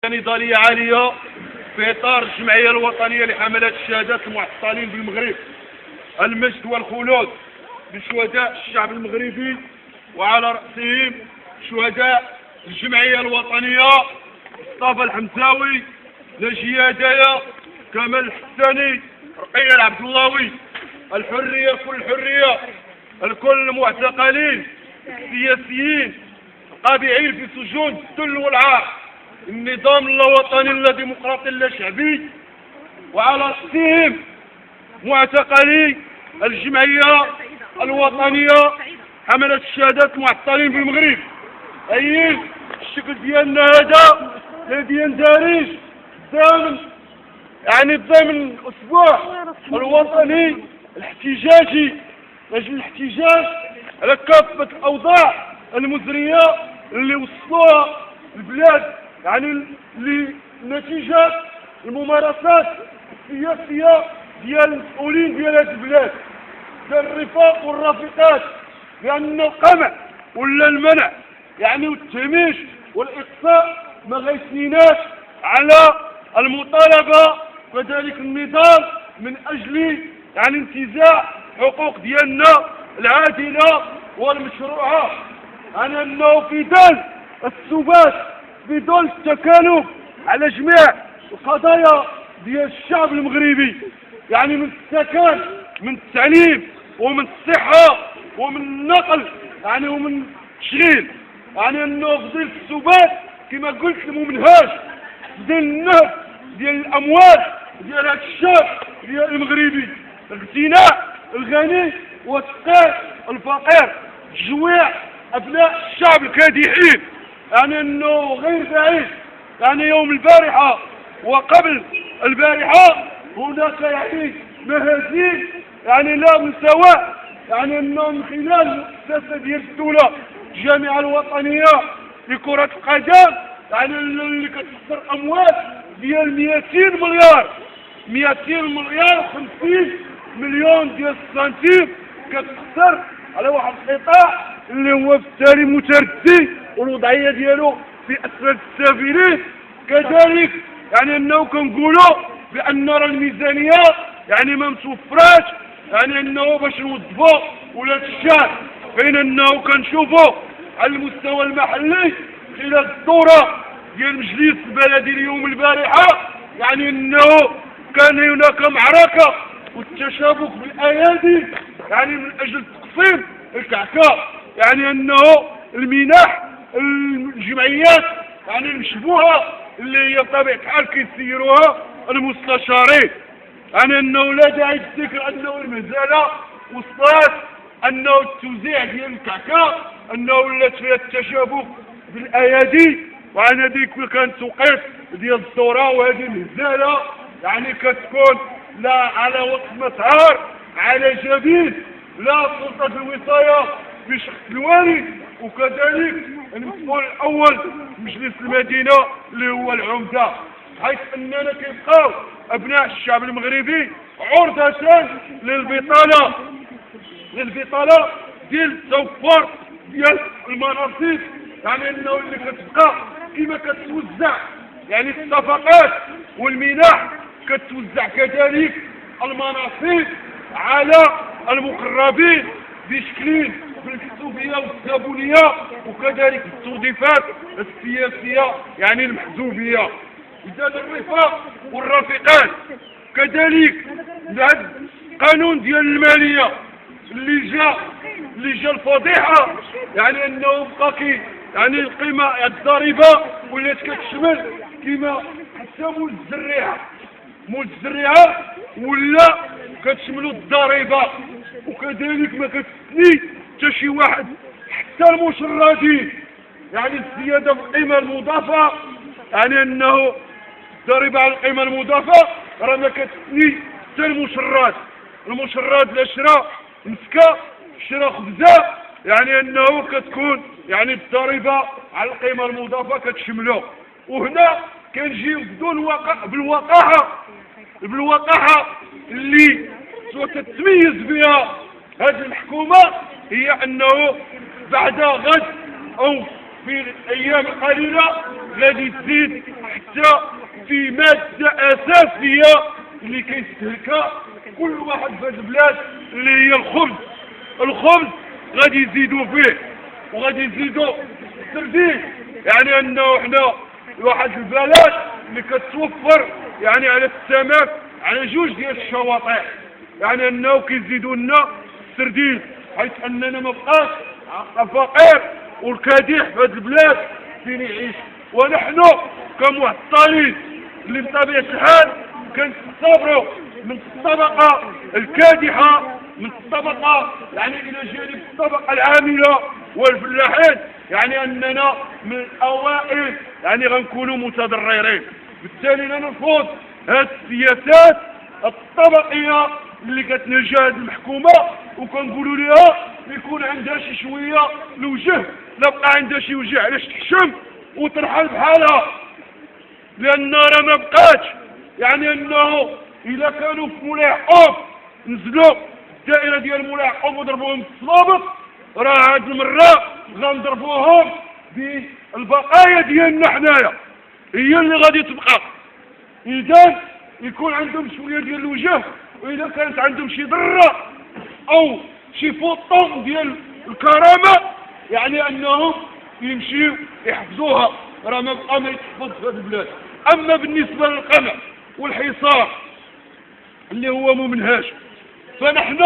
نضالية عالية في إطار الجمعية الوطنية لحملات الشهادات المعطلين بالمغرب. المجد والخلود لشهداء الشعب المغربي وعلى رأسهم شهداء الجمعية الوطنية مصطفى الحمزاوي، نجية هدايا، كمال الحساني، رقية العبد اللهوي. الحرية كل الحرية الكل المعتقلين السياسيين القابعين في سجون الذل والعار. النظام الوطني الديمقراطي اللاشعبي وعلى رأسهم معتقلي الجمعية الوطنية حملة الشهادات المعطلين في المغرب. أي الشكل ديالنا هذا الذي يندرج ضمن ضمن الأسبوع الوطني الاحتجاجي لاجل الاحتجاج على كافة الأوضاع المزرية اللي وصلوها البلاد لنتيجة الممارسات السياسية ديال المسؤولين ديال هذه البلاد، ديال الرفاق والرافقات، لأن القمع ولا المنع والتهميش والإقصاء ما غيسنيناش على المطالبة وكذلك النضال من أجل انتزاع حقوق ديالنا العادلة والمشروعة. أنه في ظل الثبات، في ظل التكالب على جميع القضايا ديال الشعب المغربي، من السكن، من التعليم، ومن الصحة، ومن النقل، ومن التشغيل. أنه في ظل الثبات كما قلت الممنهج، في ظل النهب ديال الأموال ديال هذا الشعب ديال المغربي، اغتناء الغني وتقيير الفقير، تجويع أبناء الشعب الكادحين. أنه غير بعيد يوم البارحة وقبل البارحة هناك مهازيل لا مساواة، أنه من خلال المؤسسة ديال الدولة الجامعة الوطنية لكرة القدم اللي كتخسر أموال ديال 200 مليار 50 مليون ديال السنتيم كتخسر على واحد القطاع اللي هو بالتالي متردي والوضعية ديالو في أسفل السافلين. كذلك أنه كنقولوا بأن الميزانية ما متوفراش أنه باش نوظفوا ولاد الشعب، بين أنه كنشوفوا على المستوى المحلي خلال الدورة ديال المجلس البلدي اليوم البارحة أنه كان هناك معركة والتشابك بالأيادي من أجل تقسيم الكعكة. أنه المنح الجمعيات المشبوهة اللي هي بطبيعة الحال كيسيروها المستشارين. أنه لا داعي للذكر أنه المهزلة وصلت، أنه التوزيع ديال الكعكة أنه ولات فيها التشابك بالأيادي، ديك كان توقيت ديال الدورة وهذه المهزلة كتكون لا على وقت مسهر على جبين لا سلطة الوصاية بشخص الوالي، وكذلك المسؤول الأول مجلس المدينة اللي هو العمدة، حيث أننا كيبقاو أبناء الشعب المغربي عرضة للبطالة ديال التوفر ديال المناصب. أنه اللي كتبقى كما كتوزع الصفقات والمنح كتوزع كذلك المناصب على المقربين بشكل بالكتوبية والزبونية، وكذلك التوظيفات السياسية المحزوبية. إذا الرفاق والرافقات كذلك هذا القانون ديال المالية اللي جا الفضيحة أنه بقى القيمة الضريبة ولات كتشمل كما حتى مول الزريعة ولا كتشملوا الضريبة، وكذلك ما كتسني حتى شي واحد حتى المشردين الزيادة في القيمة المضافة. أنه الضريبة على القيمة المضافة راه ما كتسني حتى المشرد لا شرا مسكة شرا خبزة أنه كتكون الضريبة على القيمة المضافة كتشملو. وهنا كنجيو بالوقاحة اللي تتميز بها هذه الحكومة، هي أنه بعد غد أو في الأيام القليلة غادي تزيد حتى في مادة أساسية اللي كيستهلكها كل واحد في هذه البلاد، اللي هي الخبز. الخبز غادي يزيدوا فيه وغادي يزيدوا السردين، يعني انه حنا واحد البلد اللي كتوفر يعني على السمك على جوج ديال الشواطئ، يعني انه كيزيدوا لنا السردين، حيث اننا ما بقاش فقير والكادح في هذه البلاد فين يعيش. ونحن كمعطلين اللي بطبيعة الحال كنصبروا من الطبقة الكادحة، من الطبقة يعني إلى جانب الطبقة العاملة والفلاحين، يعني أننا من الأوائل يعني غنكونوا متضررين. بالتالي نرفض هذه السياسات الطبقية اللي كتنجح هذه الحكومة، وكنقولوا لها يكون عندها شي شوية الوجه، لا بقى عندها شي وجه علاش تحشم وترحل بحالها. لأن راه ما بقاتش يعني أنه إذا كانوا في مولاي يعقوب نزلوا الدائرة ديال مولاي يعقوب وضربوهم بالصلابط، راه هاد المرة غنضربوهم بالبقايا ديالنا حنايا، هي اللي غادي تبقى. إذا يكون عندهم شوية ديال الوجه، وإذا كانت عندهم شي ذرة أو شي فوطون ديال الكرامة، يعني أنهم يمشيو يحفظوها. راه ما بقى ما يتحفظ في هذه البلاد. أما بالنسبة للقمع والحصار اللي هو ممنهج، فنحن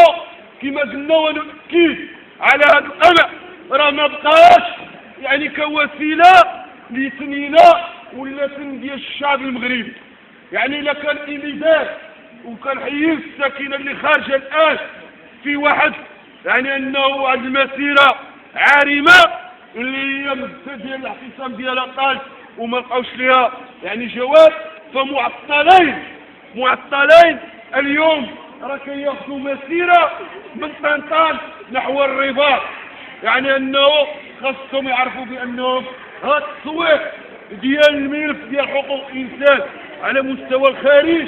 كما قلنا ونؤكد على هذا القمع راه ما بقاش يعني كوسيلة لتنينا ولا تن ديال الشعب المغربي. يعني إلا كان إمداد وكنحيي الساكنة اللي خارجة الآن في واحد يعني أنه هذه المسيرة عارمة اللي هي مدة ديال الاعتصام ديالها طال وما لقاوش ليها يعني جواب، فمعطلين اليوم راه كياخذوا مسيرة من طنطان نحو الرباط. يعني أنه خاصهم يعرفوا بأنهم هذا التصويت ديال الملف ديال حقوق الإنسان على مستوى الخارج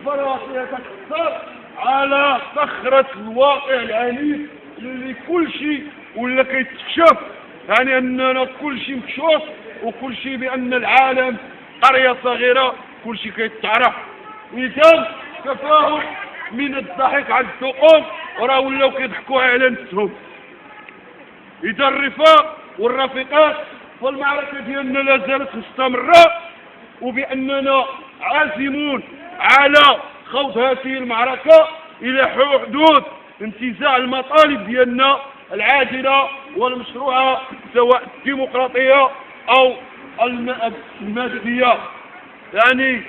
فراه كتأثر على صخرة الواقع العنيف اللي كل شيء ولا كيتكشف، يعني أننا كل شيء مكشوف وكل شيء بأن العالم قرية صغيرة كل شيء كيتعرف. إذا كفاهم من الضحك على الثقوب وراه ولاو كيضحكوا على نفسهم. إذا الرفاق والرفيقات فالمعركة ديالنا لا زالت مستمرة، وبأننا عازمون على خوض هذه المعركة إلى حدود انتزاع المطالب ديالنا العاجلة والمشروعة، سواء الديمقراطية أو المدنية. يعني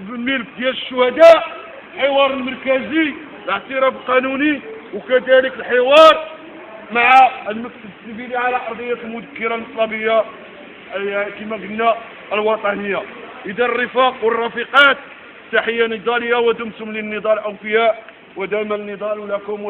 الملف ديال الشهداء، الحوار المركزي، الاعتراف القانوني، وكذلك الحوار مع المكتب السيفيلي على أرضية المذكرة النصابية كما قلنا الوطنية. إذا الرفاق والرفيقات، تحية نضالية ودمتم للنضال أوفياء ودام النضال لكم.